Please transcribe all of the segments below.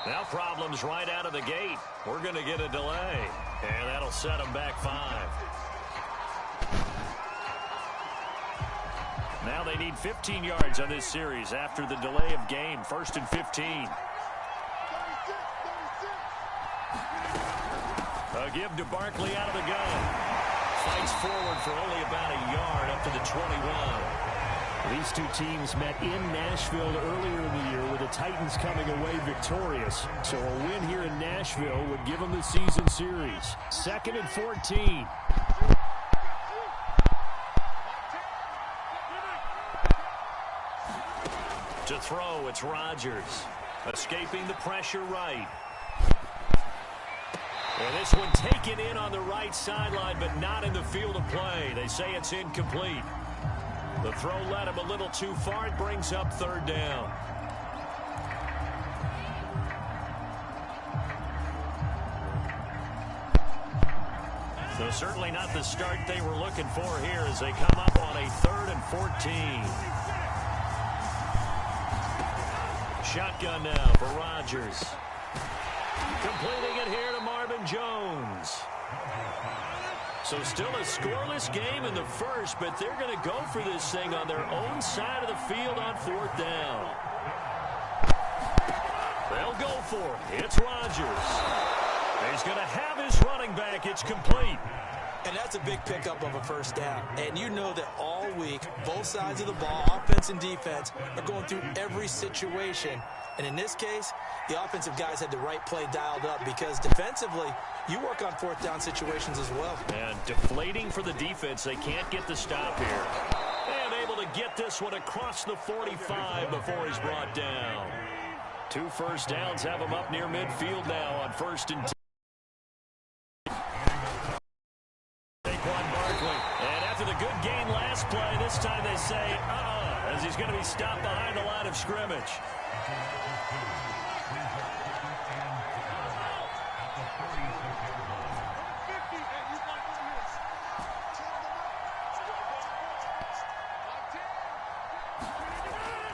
Now problems right out of the gate. We're going to get a delay, and that'll set them back 5. Now they need 15 yards on this series after the delay of game. 1st and 15. A give to Barkley out of the gun. Fights forward for only about a yard up to the 21. These two teams met in Nashville earlier in the year with the Titans coming away victorious. So a win here in Nashville would give them the season series. 2nd and 14. To throw, it's Rodgers. Escaping the pressure right. And this one taken in on the right sideline, but not in the field of play. They say it's incomplete. The throw led him a little too far. It brings up 3rd down. So certainly not the start they were looking for here as they come up on a 3rd and 14. Shotgun now for Rodgers. Completing it here to Marvin Jones. So still a scoreless game in the first, but they're going to go for this thing on their own side of the field on 4th down. They'll go for it. It's Rodgers. He's going to have his running back. It's complete. And that's a big pickup of a 1st down. And you know that all week, both sides of the ball, offense and defense, are going through every situation. And in this case, the offensive guys had the right play dialed up because defensively, you work on 4th down situations as well. And deflating for the defense. They can't get the stop here. And able to get this one across the 45 before he's brought down. 2 first downs have him up near midfield now on 1st and 10. Saquon Barkley. And after the good gain last play, this time they say, as he's going to be stopped behind the line of scrimmage.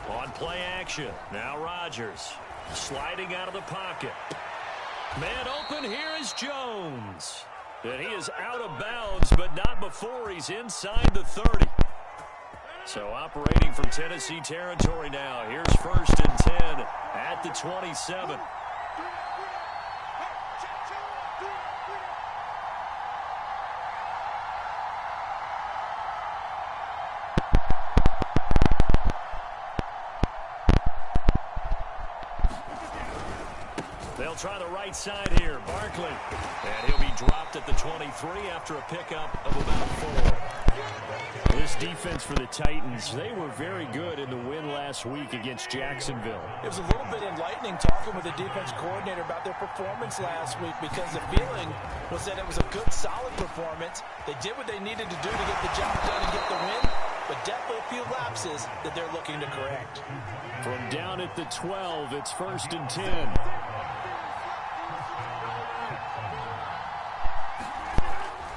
On play action. Now Rodgers sliding out of the pocket. Man open. Here is Jones. And he is out of bounds, but not before he's inside the 30. So operating from Tennessee territory now. Here's 1st and 10 at the 27. They'll try the right side here. Barkley. And he'll be dropped at the 23 after a pickup of about 4. This defense for the Titans, they were very good in the win last week against Jacksonville. It was a little bit enlightening talking with the defense coordinator about their performance last week because the feeling was that it was a good, solid performance. They did what they needed to do to get the job done and get the win, but definitely a few lapses that they're looking to correct. From down at the 12, it's 1st and 10.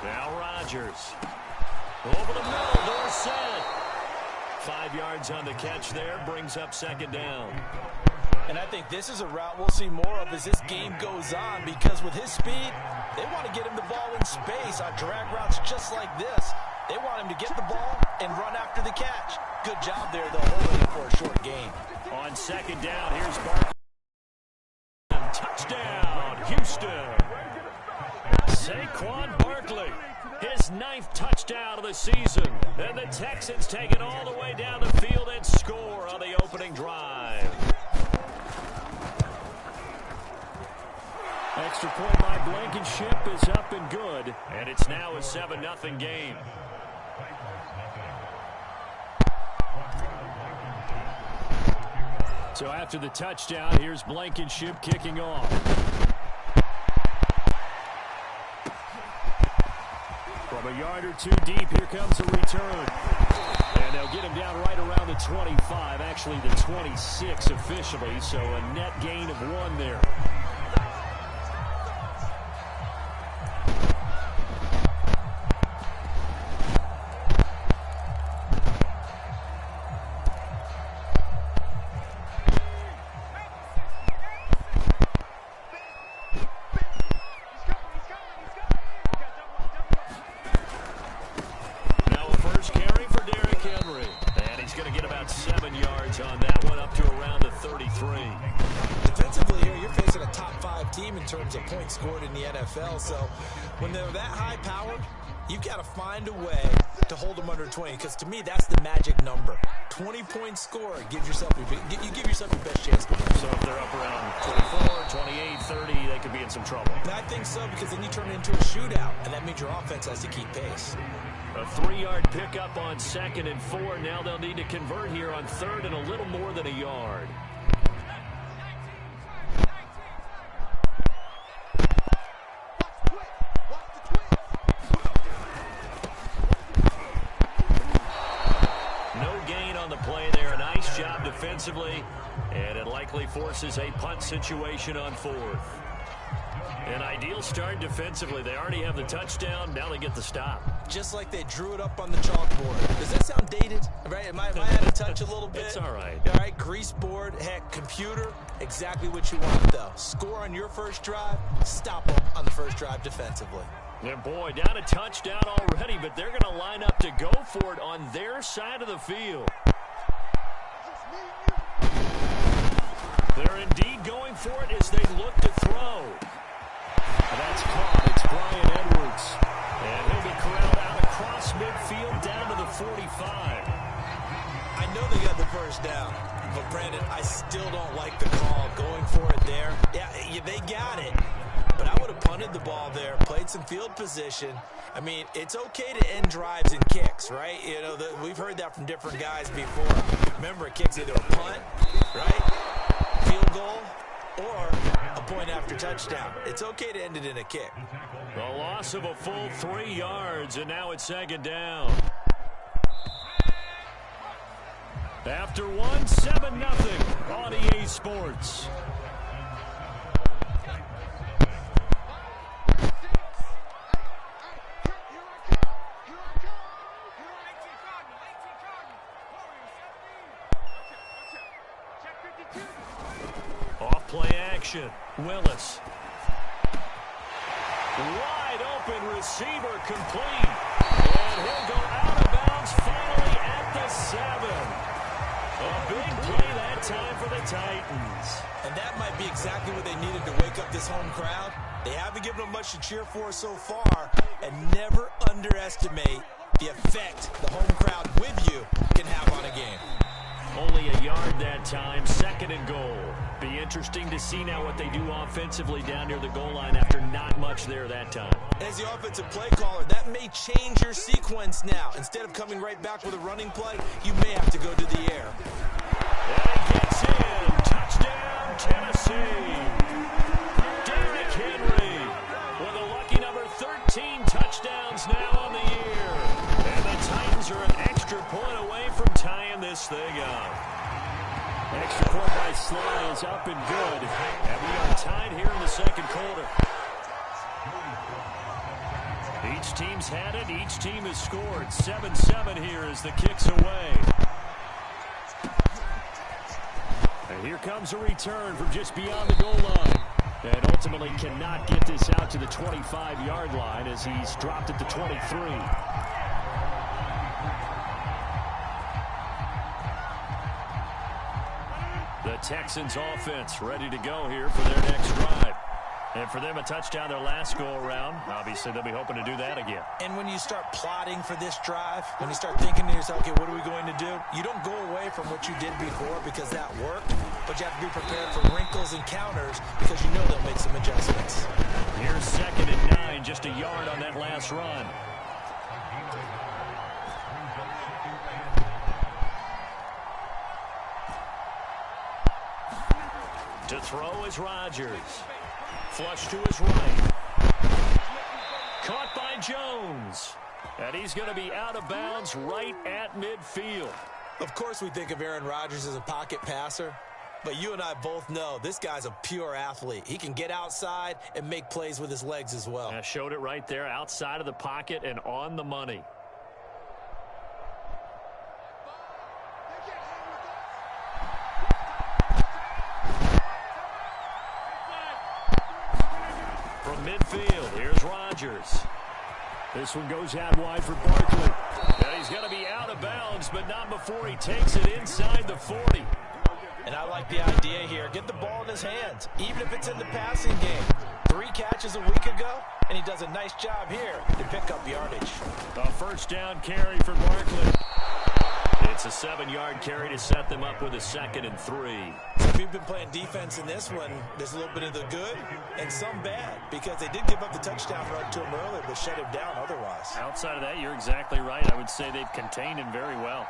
Now Rodgers. Over the middle, Dorsett. 5 yards on the catch there, brings up 2nd down. And I think this is a route we'll see more of as this game goes on because with his speed, they want to get him the ball in space on drag routes just like this. They want him to get the ball and run after the catch. Good job there, though, holding it for a short gain. On 2nd down, here's Barkley. Touchdown, Houston. Saquon Barkley. His 9th touchdown of the season. And the Texans take it all the way down the field and score on the opening drive. Extra point by Blankenship is up and good. And it's now a 7-0 game. So after the touchdown, here's Blankenship kicking off. From a yard or 2 deep, here comes a return. And they'll get him down right around the 25, actually the 26 officially, so a net gain of 1 there. terms of points scored in the NFL. So when they're that high-powered, you've got to find a way to hold them under 20, because to me, that's the magic number. 20-point score, you give yourself your best chance to win. So if they're up around 24, 28, 30, they could be in some trouble. And I think so, because then you turn it into a shootout, and that means your offense has to keep pace. A 3-yard pickup on 2nd and 4. Now they'll need to convert here on 3rd and a little more than a yard. No gain on the play there. Nice job defensively, and it likely forces a punt situation on 4th. An ideal start defensively. They already have the touchdown. Now they get the stop. Just like they drew it up on the chalkboard. Does that sound dated? Right? Am I out of touch a little bit? It's all right. All right, grease board, heck, computer, exactly what you want, though. Score on your first drive, stop them on the first drive defensively. And boy, down a touchdown already, but they're going to line up to go for it on their side of the field. They're indeed going for it as they look to throw. That's caught. It's Bryan Edwards. And he'll be corralled out across midfield down to the 45. I know they got the first down, but Brandon, I still don't like the call going for it there. Yeah, they got it, but I would have punted the ball there, played some field position. I mean, it's okay to end drives and kicks, right? You know, we've heard that from different guys before. Remember, a kick's either a punt, right, field goal, or a point after touchdown. It's okay to end it in a kick. The loss of a full 3 yards, and now it's 2nd down. After 7-0 on EA Sports. Off-play action. Willis. Wide open receiver complete. And he'll go out of bounds finally at the 7. A big play that time for the Titans. And that might be exactly what they needed to wake up this home crowd. They haven't given them much to cheer for so far, and never underestimate the effect the home crowd with you can have on a game. Only a yard that time, 2nd and goal. Be interesting to see now what they do offensively down near the goal line after not much there that time. As the offensive play caller, that may change your sequence now. Instead of coming right back with a running play, you may have to go to the air. And he gets in. Touchdown, Tennessee. Derrick Henry with a lucky number 13 touchdowns now on the year. And the Titans are an extra point away from tying this thing up. Extra point by Sly is up and good. And we are tied here in the 2nd quarter. Each team's had it. Each team has scored. 7-7 here as the kick's away. And here comes a return from just beyond the goal line. And ultimately cannot get this out to the 25-yard line as he's dropped it to 23. The Texans offense ready to go here for their next drive. And for them, a touchdown their last go-around. Obviously, they'll be hoping to do that again. And when you start plotting for this drive, when you start thinking to yourself, okay, what are we going to do? You don't go away from what you did before because that worked, but you have to be prepared for wrinkles and counters because you know they'll make some adjustments. Here's 2nd and 9, just a yard on that last run. To throw is Rodgers. Flush to his right. Caught by Jones. And he's going to be out of bounds right at midfield. Of course we think of Aaron Rodgers as a pocket passer, but you and I both know this guy's a pure athlete. He can get outside and make plays with his legs as well. I showed it right there, outside of the pocket and on the money. From midfield, here's Rodgers. This one goes out wide for Barkley. And he's going to be out of bounds, but not before he takes it inside the 40. And I like the idea here. Get the ball in his hands, even if it's in the passing game. 3 catches a week ago, and he does a nice job here to pick up yardage. A first down carry for Barkley. It's a 7-yard carry to set them up with a 2nd and 3. So if you've been playing defense in this one, there's a little bit of the good and some bad, because they did give up the touchdown run to him earlier, but shut him down otherwise. Outside of that, you're exactly right. I would say they've contained him very well.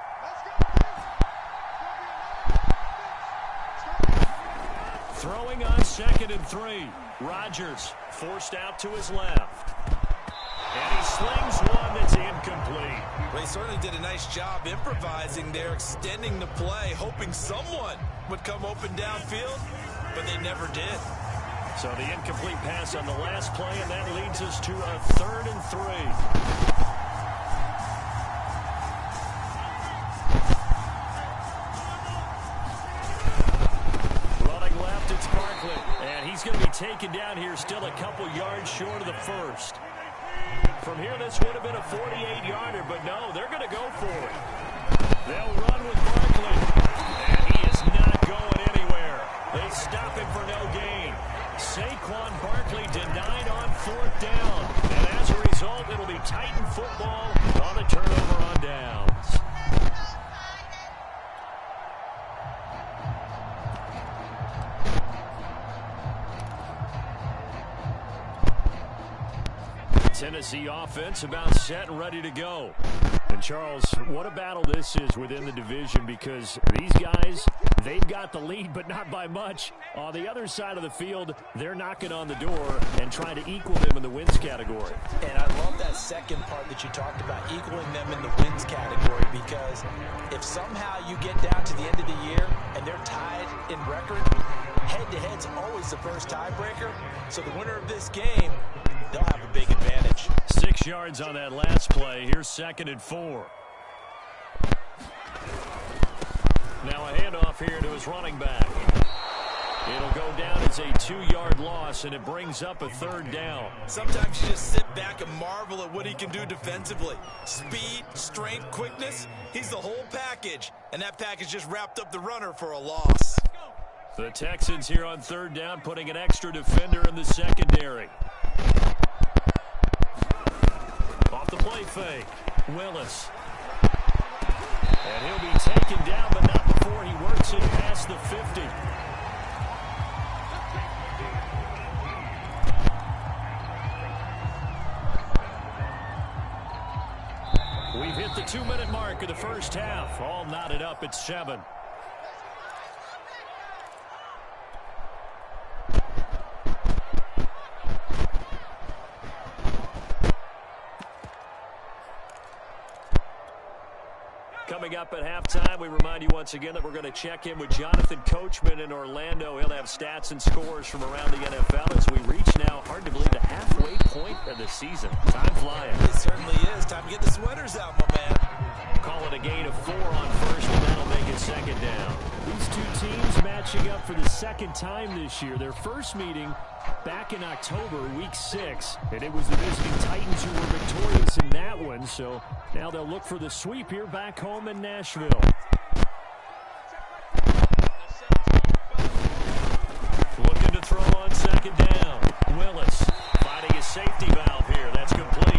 Throwing on 2nd and 3. Rodgers forced out to his left. And he slings one that's incomplete. Well, he certainly did a nice job improvising there, extending the play, hoping someone would come open downfield, but they never did. So the incomplete pass on the last play, and that leads us to a 3rd and 3. It's Barkley, and he's going to be taken down here still a couple yards short of the first. From here, this would have been a 48-yarder, but no, they're going to go for it. They'll run with Barkley, and he is not going anywhere. They stop him for no gain. Saquon Barkley denied on 4th down, and as a result, it'll be Titan football on the turnover on downs. Tennessee offense about set and ready to go. And Charles, what a battle this is within the division, because these guys, they've got the lead, but not by much. On the other side of the field, they're knocking on the door and trying to equal them in the wins category. And I love that second part that you talked about, equaling them in the wins category, because if somehow you get down to the end of the year and they're tied in record, head-to-head's always the first tiebreaker. So the winner of this game, they'll have a big advantage. 6 yards on that last play. Here's 2nd and 4. Now a handoff here to his running back. It'll go down as a 2-yard loss, and it brings up a 3rd down. Sometimes you just sit back and marvel at what he can do defensively. Speed, strength, quickness, he's the whole package. And that package just wrapped up the runner for a loss. The Texans here on 3rd down, putting an extra defender in the secondary. Off the play fake, Willis. And he'll be taken down, but not before he works it past the 50. We've hit the 2-minute mark of the first half. All knotted up at 7. Coming up at halftime, we remind you once again that we're going to check in with Jonathan Coachman in Orlando. He'll have stats and scores from around the NFL as we reach now, hard to believe, the halfway point of the season. Time flying. It certainly is. Time to get the sweaters out, my man. Call it a gain of 4 on first, and that'll make it 2nd down. These two teams matching up for the 2nd time this year. Their first meeting back in October, week 6, and it was the Michigan Titans who were victorious in that one, so now they'll look for the sweep here back home in Nashville. Looking to throw on 2nd down. Willis finding his safety valve here. That's complete.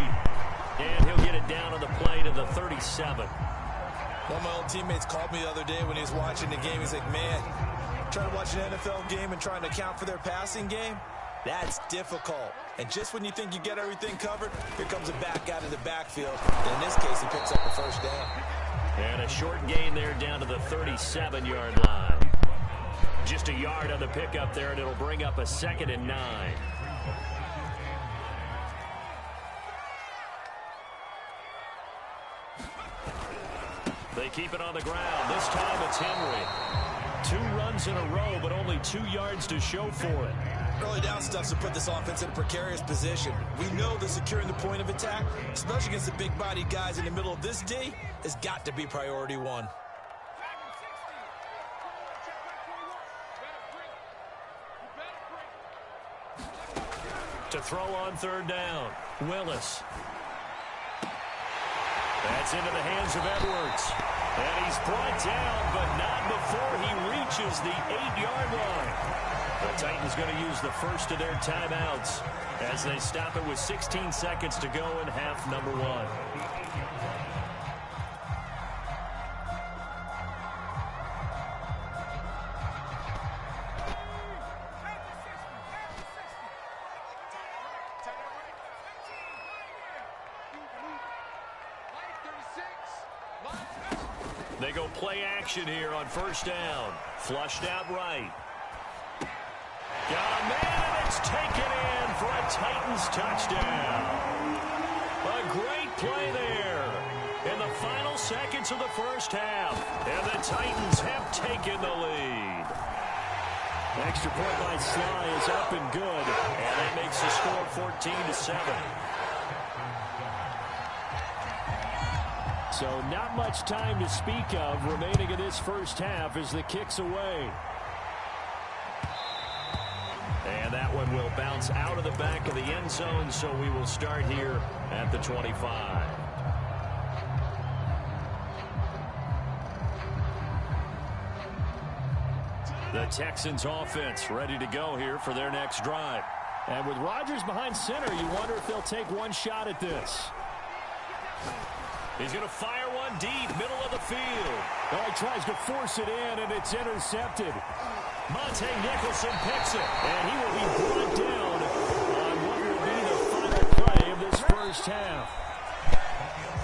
And he'll get it down on the play to the 37. One of my old teammates called me the other day when he was watching the game. He's like, man, trying to watch an NFL game and trying to account for their passing game, that's difficult. And just when you think you get everything covered, here comes a back out of the backfield. And in this case, he picks up a first down. And a short gain there down to the 37-yard line. Just a yard on the pickup there, and it'll bring up a 2nd and 9. They keep it on the ground. This time it's Henry. 2 runs in a row, but only 2 yards to show for it. Early down stuff to put this offense in a precarious position. We know that securing the point of attack, especially against the big-bodied guys in the middle of this D, has got to be priority 1. To throw on 3rd down, Willis. That's into the hands of Edwards. And he's brought down, but not before he reaches the 8-yard line. The Titans going to use the first of their timeouts as they stop it with 16 seconds to go in half number 1. They go play action here on first down. Flushed out right. Got a man, and it's taken in for a Titans touchdown. A great play there in the final seconds of the first half. And the Titans have taken the lead. Extra point by Sly is up and good. And that makes the score 14-7. So not much time to speak of remaining in this first half as the kick's away. And that one will bounce out of the back of the end zone, so we will start here at the 25. The Texans offense ready to go here for their next drive. And with Rodgers behind center, you wonder if they'll take one shot at this. He's going to fire one deep, middle of the field. Oh, he tries to force it in, and it's intercepted. Monte Nicholson picks it. And he will be brought down on what will be the final play of this first half.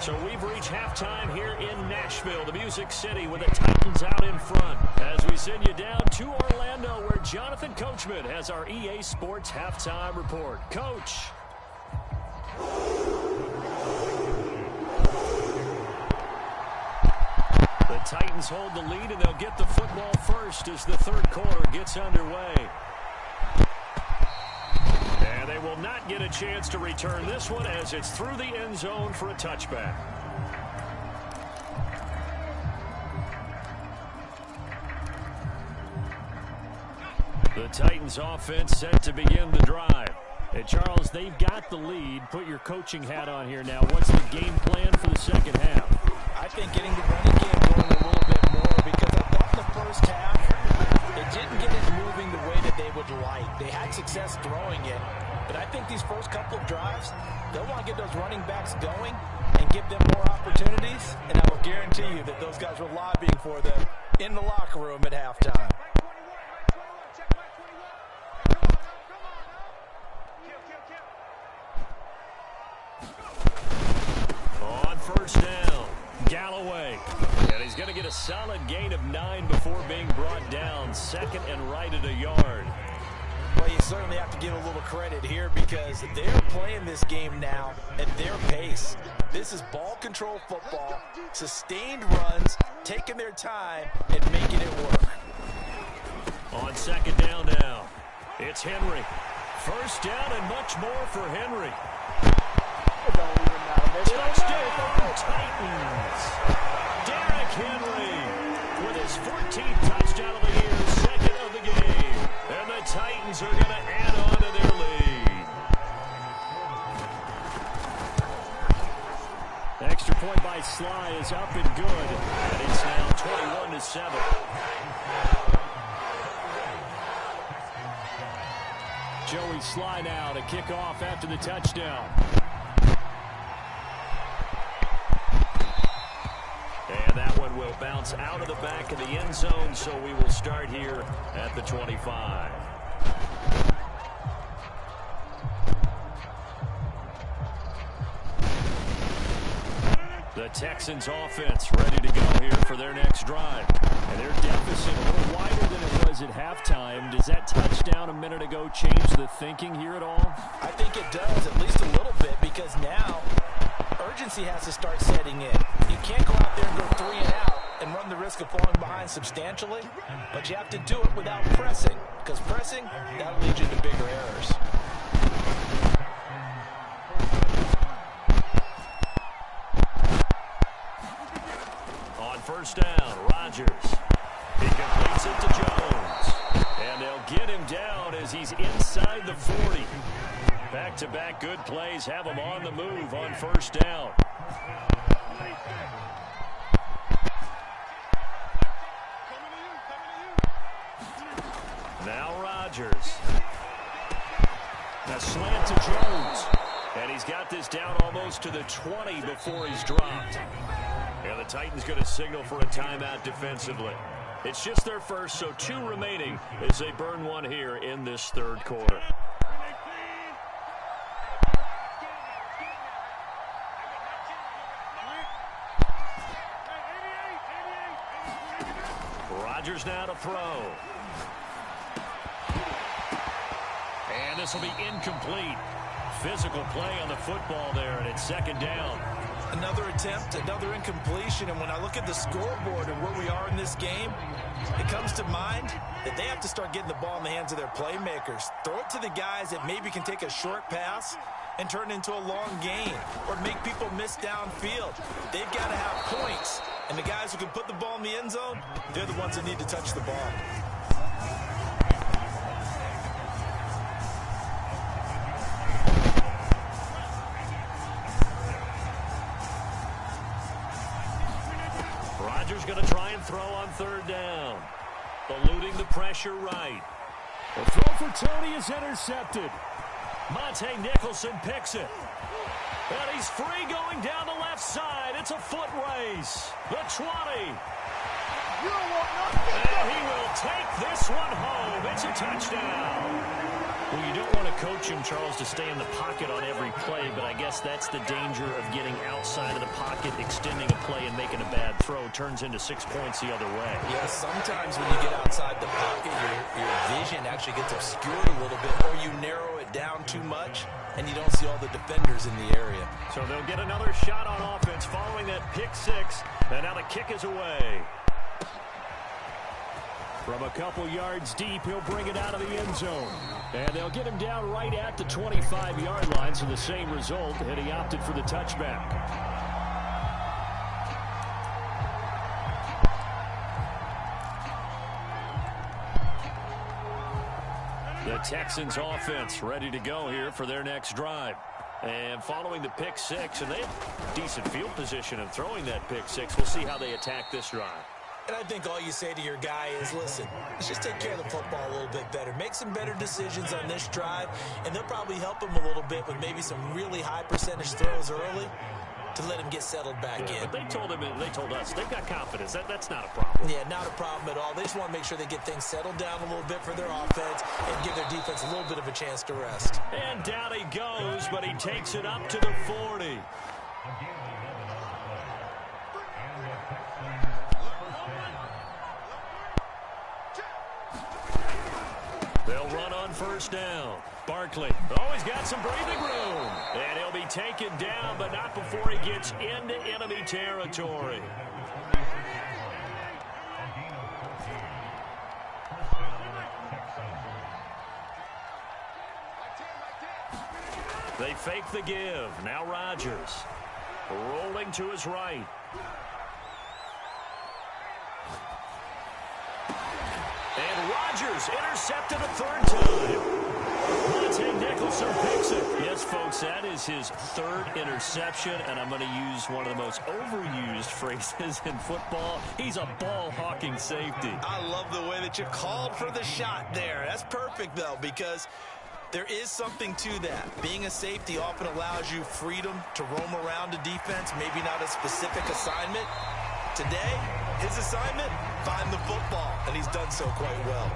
So we've reached halftime here in Nashville, the Music City, with the Titans out in front. As we send you down to Orlando, where Jonathan Coachman has our EA Sports halftime report. Coach. The Titans hold the lead, and they'll get the football first as the third quarter gets underway. And they will not get a chance to return this one as it's through the end zone for a touchback. The Titans offense set to begin the drive. Hey, Charles, they've got the lead. Put your coaching hat on here now. What's the game plan for the second half? I think getting the running game going a little bit more, because I thought in the first half it didn't get it moving the way that they would like. They had success throwing it, but I think these first couple of drives, they'll want to get those running backs going and give them more opportunities, and I will guarantee you that those guys were lobbying for them in the locker room at halftime. On first down, Galloway. And he's going to get a solid gain of 9 before being brought down. Second and right at a yard. Well, you certainly have to give a little credit here because they're playing this game now at their pace. This is ball control football, sustained runs, taking their time and making it work. On second down now, it's Henry. First down and much more for Henry. Touchdown, Titans. Derrick Henry with his 14th touchdown of the year, second of the game. And the Titans are going to add on to their lead. Extra point by Sly is up and good. And it's now 21-7. Joey Sly now to kick off after the touchdown. And that one will bounce out of the back of the end zone, so we will start here at the 25. The Texans offense ready to go here for their next drive. And their deficit a little wider than it was at halftime. Does that touchdown a minute ago change the thinking here at all? I think it does, at least a little bit, because now urgency has to start setting in. You can't go out there and go 3 and out and run the risk of falling behind substantially, but you have to do it without pressing, because pressing, that'll lead you to bigger errors. On first down, Rodgers. He completes it to Jones. And they'll get him down as he's inside the 40. Back-to-back good plays have him on the move on first down. Rodgers. A slant to Jones. And he's got this down almost to the 20 before he's dropped. And the Titans going to signal for a timeout defensively. It's just their first, so 2 remaining as they burn one here in this third quarter. Rodgers now to throw. And this will be incomplete. Physical play on the football there, and it's second down. Another attempt, another incompletion, and when I look at the scoreboard and where we are in this game, it comes to mind that they have to start getting the ball in the hands of their playmakers. Throw it to the guys that maybe can take a short pass and turn it into a long gain or make people miss downfield. They've got to have points, and the guys who can put the ball in the end zone, they're the ones that need to touch the ball. Rodgers going to try and throw on third down. Eluding the pressure right. The throw for Tony is intercepted. Monte Nicholson picks it. And he's free going down the left side. It's a foot race. The 20. And he will take this one home. It's a touchdown. Well, you don't want to coach him, Charles, to stay in the pocket on every play, but I guess that's the danger of getting outside of the pocket, extending a play, and making a bad throw. Turns into 6 points the other way. Yeah, sometimes when you get outside the pocket, your vision actually gets obscured a little bit, or you narrow it down too much, and you don't see all the defenders in the area. So they'll get another shot on offense following that pick six, and now the kick is away. From a couple yards deep, he'll bring it out of the end zone. And they'll get him down right at the 25-yard line, so the same result, and he opted for the touchback. The Texans offense ready to go here for their next drive. And following the pick six, and they have decent field position in throwing that pick six. We'll see how they attack this drive. And I think all you say to your guy is, listen, let's just take care of the football a little bit better. Make some better decisions on this drive, and they'll probably help him a little bit with maybe some really high percentage throws early to let him get settled back in. But they told us, they've got confidence. That's not a problem. Yeah, not a problem at all. They just want to make sure they get things settled down a little bit for their offense and give their defense a little bit of a chance to rest. And down he goes, but he takes it up to the 40. They'll run on first down. Barkley always got some breathing room. And he'll be taken down, but not before he gets into enemy territory. They fake the give. Now Rodgers rolling to his right. And Rodgers intercepted a third time. Monte Nicholson picks it. Yes, folks, that is his third interception, and I'm going to use one of the most overused phrases in football. He's a ball-hawking safety. I love the way that you called for the shot there. That's perfect, though, because there is something to that. Being a safety often allows you freedom to roam around a defense, maybe not a specific assignment. Today, his assignment, find the football, and he's done so quite well.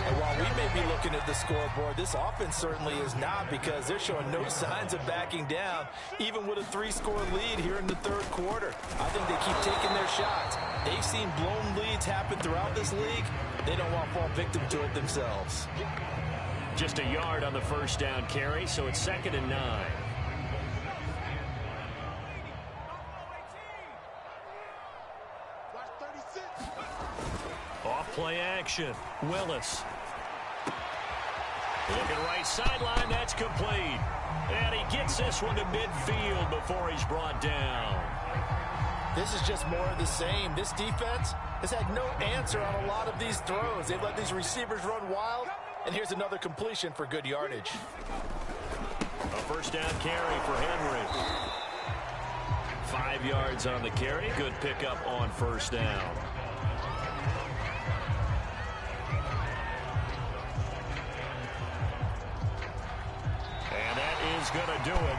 And while we may be looking at the scoreboard, this offense certainly is not, because they're showing no signs of backing down, even with a 3-score lead here in the third quarter. I think they keep taking their shots. They've seen blown leads happen throughout this league. They don't want to fall victim to it themselves. Just a yard on the first down carry, so it's 2nd and 9. Off-play action. Willis. Looking right sideline, that's complete. And he gets this one to midfield before he's brought down. This is just more of the same. This defense has had no answer on a lot of these throws. They've let these receivers run wild, and here's another completion for good yardage. A first down carry for Henry. 5 yards on the carry. Good pickup on first down. going to do it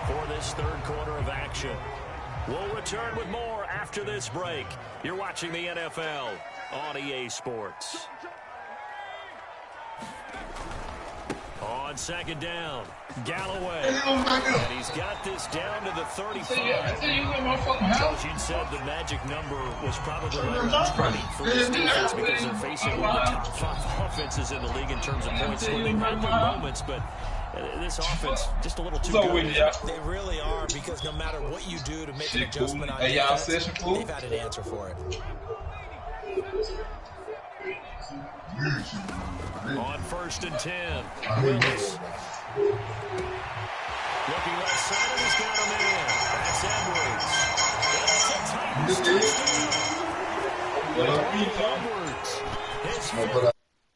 for this third quarter of action. We'll return with more after this break. You're watching the NFL on EA Sports. On second down, Galloway. And he's got this down to the 35. Coach, you said the magic number was probably around 20 for this defense because they're facing one of the top 5 offenses in the league in terms of points scored. They've had their moments, but this offense just a little too good. They really are, because no matter what you do to make an adjustment on defense, they've had an answer for it. On 1st and 10, Willis. Looking left side, and he's got a man. That's Edwards. That's a Titans touchdown. Edwards. His fifth